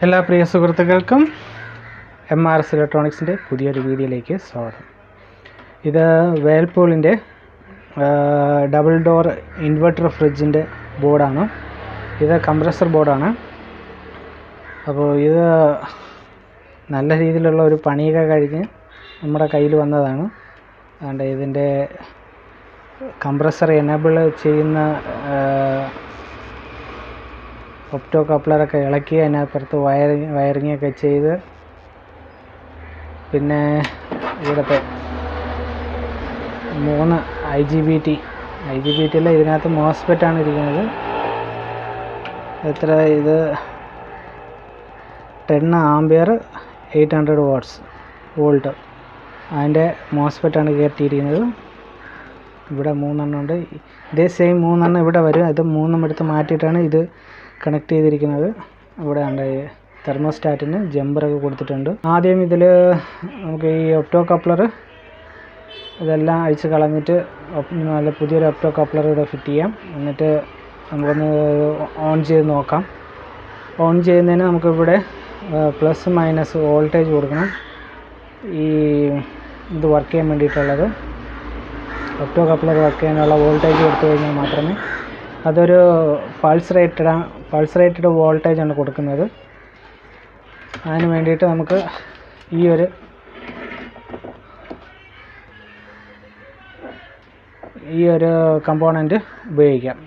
എല്ലാ പ്രിയ സുഹൃത്തുക്കൾക്കും MRS ഇലക്ട്രോണിക്സിൻ്റെ പുതിയൊരു വീഡിയോയിലേക്ക് സ്വാഗതം. ഇത് വേൾപൂളിൻ്റെ ഡബിൾ ഡോർ ഇൻവെർട്ടർ ഫ്രിഡ്ജിൻ്റെ ബോർഡാണ്. ഇത് കംപ്രസർ ബോർഡാണ്. അപ്പോൾ ഇത് നല്ല രീതിയിലുള്ള ഒരു പണിയൊക്കെ കഴിഞ്ഞ് നമ്മുടെ കയ്യിൽ വന്നതാണ്. അതുകൊണ്ട് ഇതിൻ്റെ കംപ്രസർ എനേബിൾ ചെയ്യുന്ന ഒപ്റ്റോ കപ്ലറൊക്കെ ഇളക്കി അതിനകത്ത് വയറിങ്ങൊക്കെ ചെയ്ത്, പിന്നെ ഇവിടുത്തെ 3 IGBT ഇതിനകത്ത് മോസ്ഫെറ്റാണ് ഇരിക്കുന്നത്. ഇത് 10 ആംപിയർ 800 വോൾട്ട് അതിൻ്റെ മോസ്ഫെറ്റാണ് കയറ്റിയിരിക്കുന്നത്. ഇവിടെ 3 എണ്ണം ഉണ്ട്. ഇതേ സെയിം 3 എണ്ണം ഇവിടെ വരും. ഇത് 3 എടുത്ത് മാറ്റിയിട്ടാണ് ഇത് കണക്ട് ചെയ്തിരിക്കുന്നത്. ഇവിടെ ഉണ്ട് തെർമോസ്റ്റാറ്റിന് ജമ്പറൊക്കെ കൊടുത്തിട്ടുണ്ട്. ആദ്യം ഇതിൽ നമുക്ക് ഈ ഒപ്റ്റോ കപ്ലർ ഇതെല്ലാം അഴിച്ച് കളഞ്ഞിട്ട് നല്ല പുതിയൊരു ഒപ്റ്റോ കപ്ലർ ഇവിടെ ഫിറ്റ് ചെയ്യാം. എന്നിട്ട് നമുക്കൊന്ന് ഓൺ ചെയ്ത് നോക്കാം. ഓൺ ചെയ്യുന്നതിന് നമുക്കിവിടെ പ്ലസ് മൈനസ് വോൾട്ടേജ് കൊടുക്കണം. ഈ ഇത് വർക്ക് ചെയ്യാൻ വേണ്ടിയിട്ടുള്ളത് ഒപ്റ്റോ കപ്ലർ വർക്ക് ചെയ്യാനുള്ള വോൾട്ടേജ് കൊടുത്തു കഴിഞ്ഞാൽ മാത്രമേ, അതൊരു പൾസ് റേറ്റഡ് വോൾട്ടേജാണ് കൊടുക്കുന്നത്. അതിന് വേണ്ടിയിട്ട് നമുക്ക് ഈ ഒരു കമ്പോണൻറ്റ് ഉപയോഗിക്കാം.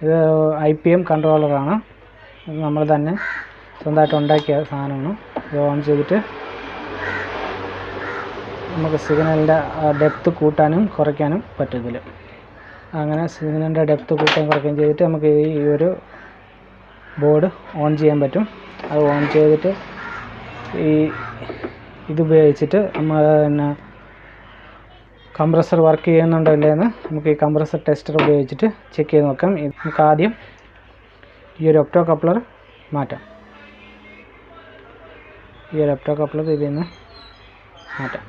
ഇത് IPM കൺട്രോളറാണ്. ഇത് നമ്മൾ തന്നെ സ്വന്തമായിട്ട് ഉണ്ടാക്കിയ സാധനമാണ്. ഇത് ഓൺ ചെയ്തിട്ട് നമുക്ക് സിഗ്നലിൻ്റെ ഡെപ്ത് കൂട്ടാനും കുറയ്ക്കാനും പറ്റും ഇതിൽ. അങ്ങനെ സിഗ്നലിൻ്റെ ഡെപ്ത് കൂട്ടാൻ കുറയ്ക്കുകയും ചെയ്തിട്ട് നമുക്ക് ഈ ഒരു ബോർഡ് ഓൺ ചെയ്യാൻ പറ്റും. അത് ഓൺ ചെയ്തിട്ട് ഇതുപയോഗിച്ചിട്ട് നമ്മൾ കംപ്രസർ വർക്ക് ചെയ്യുന്നുണ്ടോ ഇല്ലയെന്ന് നമുക്ക് ഈ കംപ്രസർ ടെസ്റ്റർ ഉപയോഗിച്ചിട്ട് ചെക്ക് ചെയ്ത് നോക്കാം. നമുക്ക് ആദ്യം ഈ ഒരു ഒപ്റ്റോ കപ്ലർ മാറ്റാം. ഈ ഒരു ഒപ്റ്റോ കപ്ലർ ഇതിൽ നിന്ന് മാറ്റാം.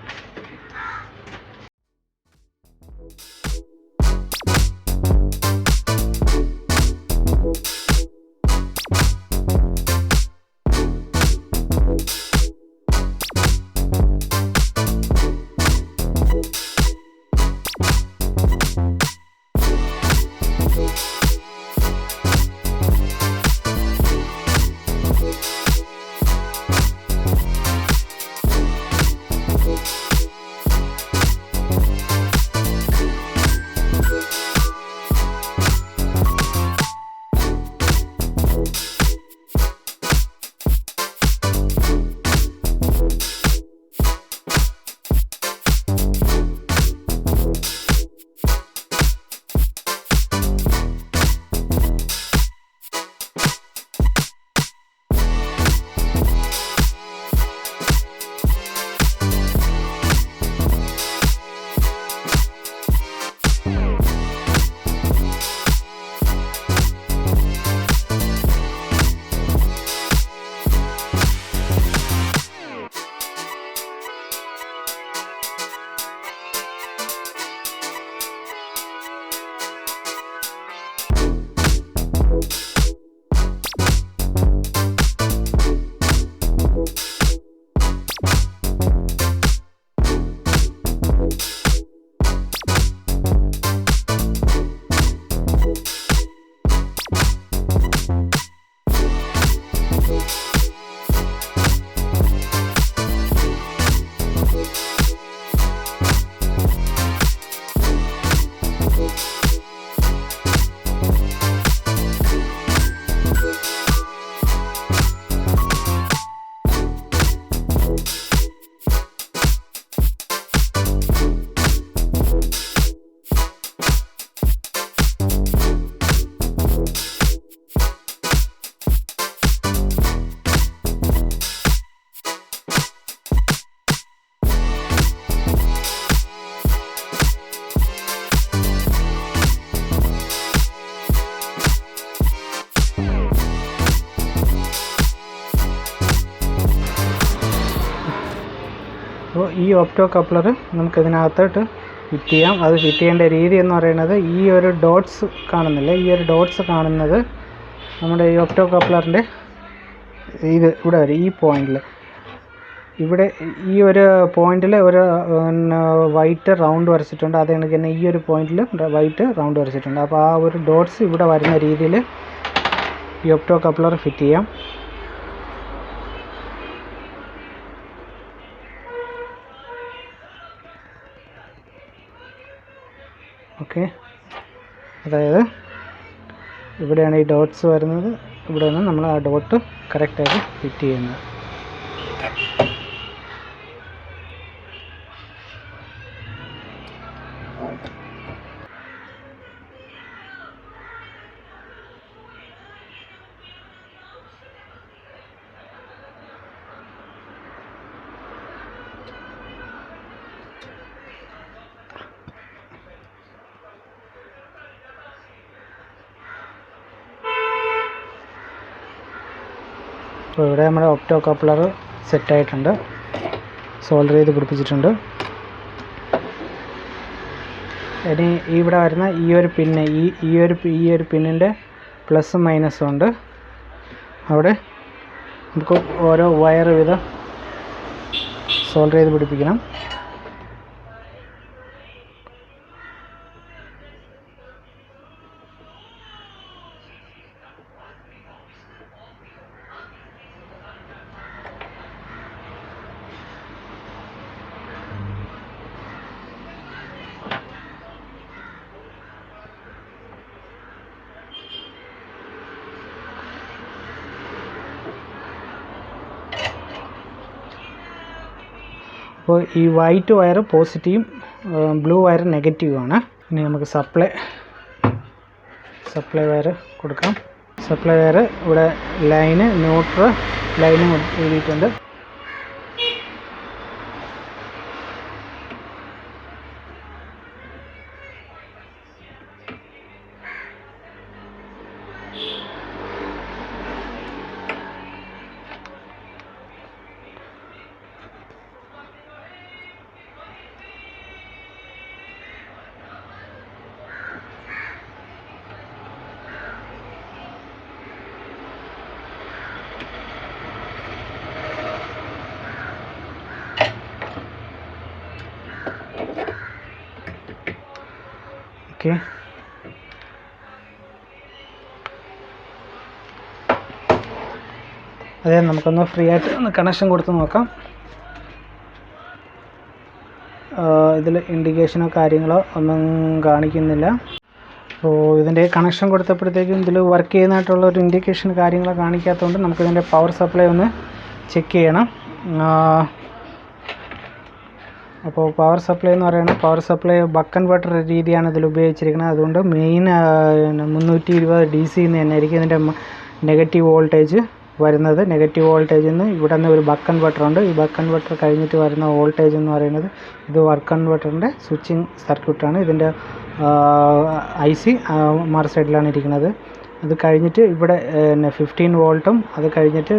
അപ്പോൾ ഈ ഒപ്റ്റോ കപ്ലർ നമുക്കിതിനകത്തോട്ട് ഫിറ്റ് ചെയ്യാം. അത് ഫിറ്റ് ചെയ്യേണ്ട രീതി എന്ന് പറയുന്നത്, ഈ ഒരു ഡോട്ട്സ് കാണുന്നില്ലേ, ഈ ഒരു ഡോട്ട്സ് കാണുന്നത് നമ്മുടെ ഈ ഒപ്റ്റോ കപ്ലറിൻ്റെ ഇത് ഇവിടെ വരെ ഈ പോയിന്റിൽ, ഇവിടെ ഈ ഒരു പോയിന്റിൽ ഒരു വൈറ്റ് റൗണ്ട് വരച്ചിട്ടുണ്ട്. അത് കണക്ക് തന്നെ ഈ ഒരു പോയിന്റിൽ വൈറ്റ് റൗണ്ട് വരച്ചിട്ടുണ്ട്. അപ്പോൾ ആ ഒരു ഡോട്ട്സ് ഇവിടെ വരുന്ന രീതിയിൽ ഈ ഒപ്റ്റോ കപ്ലർ ഫിറ്റ് ചെയ്യാം. ഓക്കെ, അതായത് ഇവിടെയാണ് ഈ ഡോട്ട്സ് വരുന്നത്. ഇവിടെയാണ് നമ്മൾ ആ ഡോട്ട് കറക്റ്റായിട്ട് ഫിറ്റ് ചെയ്യുന്നത്. അപ്പോൾ ഇവിടെ നമ്മുടെ ഒപ്റ്റോ കപ്ലർ സെറ്റായിട്ടുണ്ട്, സോൾഡർ ചെയ്ത് പിടിപ്പിച്ചിട്ടുണ്ട്. ഇനി ഇവിടെ വരുന്ന ഈ ഒരു പിന്ന്, ഈ ഒരു പിന്നിൻ്റെ പ്ലസും മൈനസും ഉണ്ട്. അവിടെ നമുക്ക് ഓരോ വയർ വീതം സോൾഡർ ചെയ്ത് പിടിപ്പിക്കണം. അപ്പോൾ ഈ വൈറ്റ് വയർ പോസിറ്റീവും ബ്ലൂ വയർ നെഗറ്റീവുമാണ്. ഇനി നമുക്ക് സപ്ലൈ വയർ കൊടുക്കാം. സപ്ലൈ വയർ ഇവിടെ ലൈന്, ന്യൂട്രൽ ലൈനും എഴുതിയിട്ടുണ്ട്. ഓക്കെ, അതെ, നമുക്കൊന്ന് ഫ്രീ ആയിട്ട് ഒന്ന് കണക്ഷൻ കൊടുത്ത് നോക്കാം. ഇതിൽ ഇൻഡിക്കേഷനോ കാര്യങ്ങളോ ഒന്നും കാണിക്കുന്നില്ല. അപ്പോൾ ഇതിൻ്റെ കണക്ഷൻ കൊടുത്തപ്പോഴത്തേക്കും ഇതിൽ വർക്ക് ചെയ്യുന്നതായിട്ടുള്ള ഒരു ഇൻഡിക്കേഷൻ കാര്യങ്ങളോ കാണിക്കാത്തതുകൊണ്ട് നമുക്കിതിൻ്റെ പവർ സപ്ലൈ ഒന്ന് ചെക്ക് ചെയ്യണം. അപ്പോൾ പവർ സപ്ലൈ എന്ന് പറയുന്നത്, പവർ സപ്ലൈ ബക്ക് കൺവെർട്ടർ രീതിയാണ് ഇതിൽ ഉപയോഗിച്ചിരിക്കുന്നത്. അതുകൊണ്ട് മെയിൻ 320 DC എന്ന് തന്നെ ആയിരിക്കും ഇതിൻ്റെ നെഗറ്റീവ് വോൾട്ടേജ് വരുന്നത്. നെഗറ്റീവ് വോൾട്ടേജിൽ നിന്ന് ഇവിടെ നിന്ന് ഒരു ബക്ക് കൺവെർട്ടർ ഉണ്ട്. ഈ ബക്ക് കൺവെർട്ടർ കഴിഞ്ഞിട്ട് വരുന്ന വോൾട്ടേജ് എന്ന് പറയുന്നത്, ഇത് ബക്ക് കൺവെർട്ടറിൻ്റെ സ്വിച്ചിങ് സർക്യൂട്ടാണ്. ഇതിൻ്റെ IC മറു സൈഡിലാണ് ഇരിക്കുന്നത്. അത് കഴിഞ്ഞിട്ട് ഇവിടെ 15 വോൾട്ടും, അത് കഴിഞ്ഞിട്ട്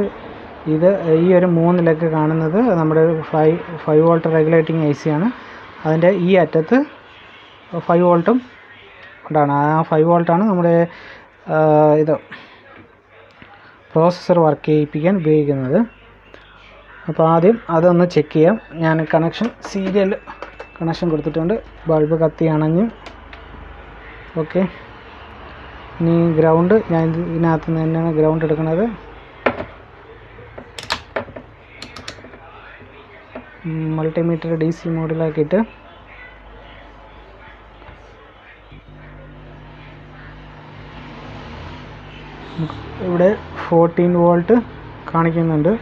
ഇത് ഈ ഒരു 3 ലെഗ് കാണുന്നത് നമ്മുടെ 5 വോൾട്ട് റെഗുലേറ്റിംഗ് IC ആണ്. അതിൻ്റെ ഈ അറ്റത്ത് 5 വോൾട്ടും ഉണ്ടാണ്. ആ 5 വോൾട്ടാണ് നമ്മുടെ ഇത് പ്രോസസ്സർ വർക്ക് ചെയ്യിപ്പിക്കാൻ ഉപയോഗിക്കുന്നത്. അപ്പോൾ ആദ്യം അതൊന്ന് ചെക്ക് ചെയ്യാം. ഞാൻ സീരിയൽ കണക്ഷൻ കൊടുത്തിട്ടുണ്ട്. ബൾബ് കത്തി അണഞ്ഞു. ഓക്കെ, ഇനി ഗ്രൗണ്ട്, ഞാൻ ഇതിനകത്ത് നിന്ന് തന്നെയാണ് ഗ്രൗണ്ട് എടുക്കുന്നത്. മൾട്ടിമീറ്റർ DC മോഡിലാക്കിയിട്ട് ഇവിടെ 14 വോൾട്ട് കാണിക്കുന്നുണ്ട്,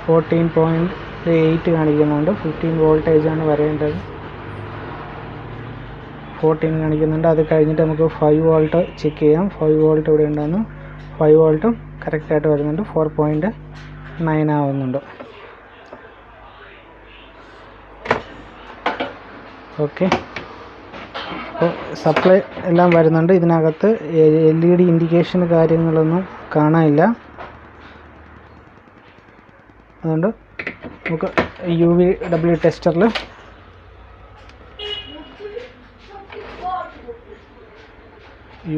14.8 കാണിക്കുന്നുണ്ട്. 15 വോൾട്ടേജാണ് വരേണ്ടത്. 14 കാണിക്കുന്നുണ്ട്. അത് കഴിഞ്ഞിട്ട് നമുക്ക് 5 വോൾട്ട് ചെക്ക് ചെയ്യാം. 5 വോൾട്ട് ഇവിടെ ഉണ്ടെന്ന്. 5 വോൾട്ടും കറക്റ്റായിട്ട് വരുന്നുണ്ട്. 4.9 ആവുന്നുണ്ട്. ഓക്കെ, അപ്പോൾ സപ്ലൈ എല്ലാം വരുന്നുണ്ട്. ഇതിനകത്ത് LED ഇൻഡിക്കേഷൻ കാര്യങ്ങളൊന്നും കാണാനില്ല. അതുകൊണ്ട് നമുക്ക് UVW ടെസ്റ്ററിൽ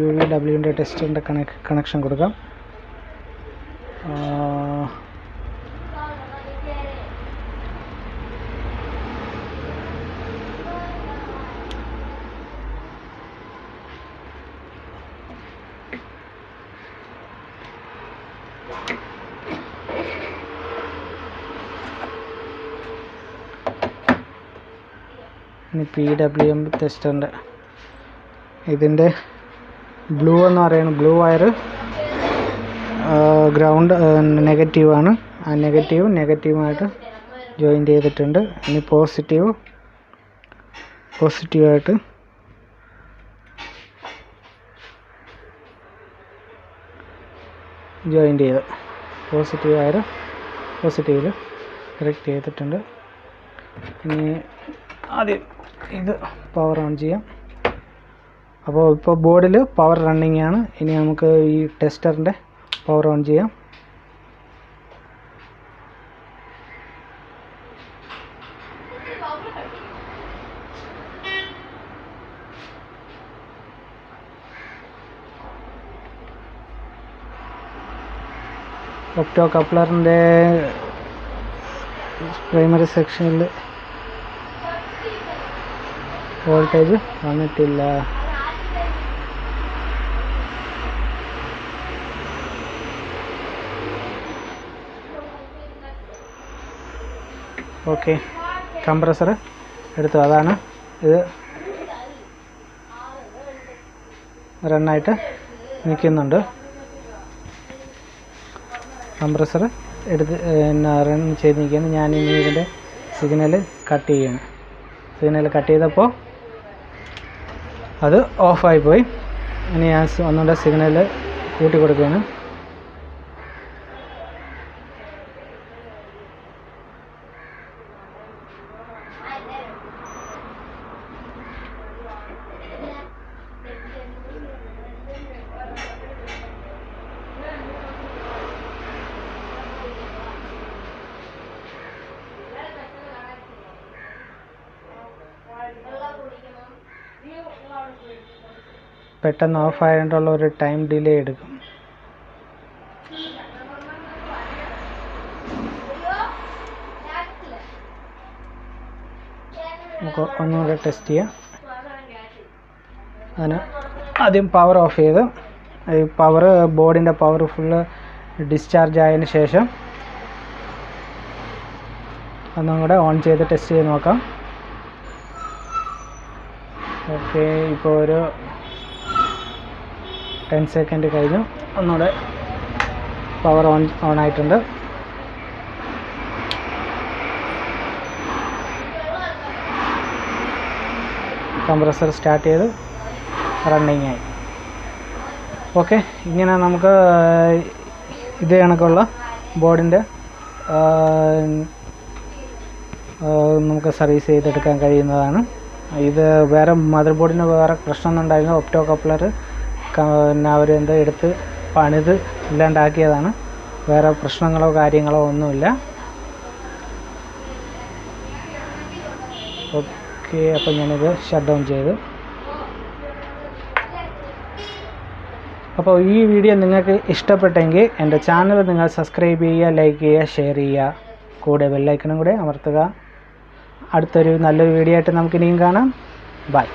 UVWൻ്റെ ടെസ്റ്ററിൻ്റെ കണക്ഷൻ കൊടുക്കാം. ഇനി PWM ടെസ്റ്ററിൻ്റെ ഇതിൻ്റെ ബ്ലൂ എന്ന് പറയുന്നത് ബ്ലൂ വയർ ഗ്രൗണ്ട് നെഗറ്റീവാണ്. ആ നെഗറ്റീവുമായിട്ട് ജോയിൻ ചെയ്തിട്ടുണ്ട്. ഇനി പോസിറ്റീവായിട്ട് ജോയിൻ ചെയ്ത് പോസിറ്റീവ് വയർ പോസിറ്റീവിൽ കറക്റ്റ് ചെയ്തിട്ടുണ്ട്. ഇനി ആദ്യം ഇത് പവർ ഓൺ ചെയ്യാം. അപ്പോൾ ഇപ്പോൾ ബോർഡിൽ പവർ റണ്ണിങ് ആണ്. ഇനി നമുക്ക് ഈ ടെസ്റ്ററിൻ്റെ പവർ ഓൺ ചെയ്യാം. ഒപ്റ്റോ കപ്ലറിൻ്റെ പ്രൈമറി സെക്ഷനിൽ വോൾട്ടേജ് വന്നിട്ടില്ല. ഓക്കെ, കംപ്രസർ എടുത്തു. അതാണ് ഇത് റണ്ണായിട്ട് നിൽക്കുന്നുണ്ട്. കംപ്രസർ എടുത്ത് റൺ ചെയ്ത് നിൽക്കുകയാണ്. ഞാനിനി ഇതിൻ്റെ സിഗ്നൽ കട്ട് ചെയ്യണം. സിഗ്നൽ കട്ട് ചെയ്തപ്പോൾ അത് ഓഫായിപ്പോയി. ഇനി ഞാൻ ഒന്നുകൂടെ സിഗ്നൽ കൂട്ടി കൊടുക്കുകയാണ്. പെട്ടെന്ന് ഓഫ് ആയതുകൊണ്ടുള്ള ഒരു ടൈം ഡിലേ എടുക്കും. നമുക്ക് ഒന്നുകൂടെ ടെസ്റ്റ് ചെയ്യാം. അതിന് ആദ്യം പവർ ഓഫ് ചെയ്ത് ബോർഡിൻ്റെ പവർ ഫുള്ള് ഡിസ്ചാർജ് ആയതിന് ശേഷം ഒന്നും കൂടെ ഓൺ ചെയ്ത് ടെസ്റ്റ് ചെയ്ത് നോക്കാം. ഓക്കെ, ഇപ്പോൾ ഒരു 10 സെക്കൻഡ് കഴിഞ്ഞു. ഒന്നുകൂടെ പവർ ഓൺ ആയിട്ടുണ്ട്. കംപ്രസർ സ്റ്റാർട്ട് ചെയ്ത് റണ്ണിങ് ആയി. ഓക്കെ, ഇങ്ങനെ നമുക്ക് ഇത് കണക്കുള്ള ബോർഡിൻ്റെ നമുക്ക് സർവീസ് ചെയ്തെടുക്കാൻ കഴിയുന്നതാണ്. ഇത് വേറെ മദർ ബോർഡിന് വേറെ പ്രശ്നമൊന്നും ഉണ്ടായിരുന്നു. ഒപ്റ്റോ കപ്ലർ അവരെന്തോ എടുത്ത് പണിത് ഇല്ലാണ്ടാക്കിയതാണ്. വേറെ പ്രശ്നങ്ങളോ കാര്യങ്ങളോ ഒന്നുമില്ല. ഓക്കെ, അപ്പോൾ ഞാനിത് ഷട്ട് ഡൗൺ ചെയ്തു. അപ്പോൾ ഈ വീഡിയോ നിങ്ങൾക്ക് ഇഷ്ടപ്പെട്ടെങ്കിൽ എൻ്റെ ചാനൽ നിങ്ങൾ സബ്സ്ക്രൈബ് ചെയ്യുക, ലൈക്ക് ചെയ്യുക, ഷെയർ ചെയ്യുക, കൂടെ ബെല്ലൈക്കണും കൂടെ അമർത്തുക. അടുത്തൊരു നല്ലൊരു വീഡിയോ ആയിട്ട് നമുക്ക് ഇനിയും കാണാം. ബൈ.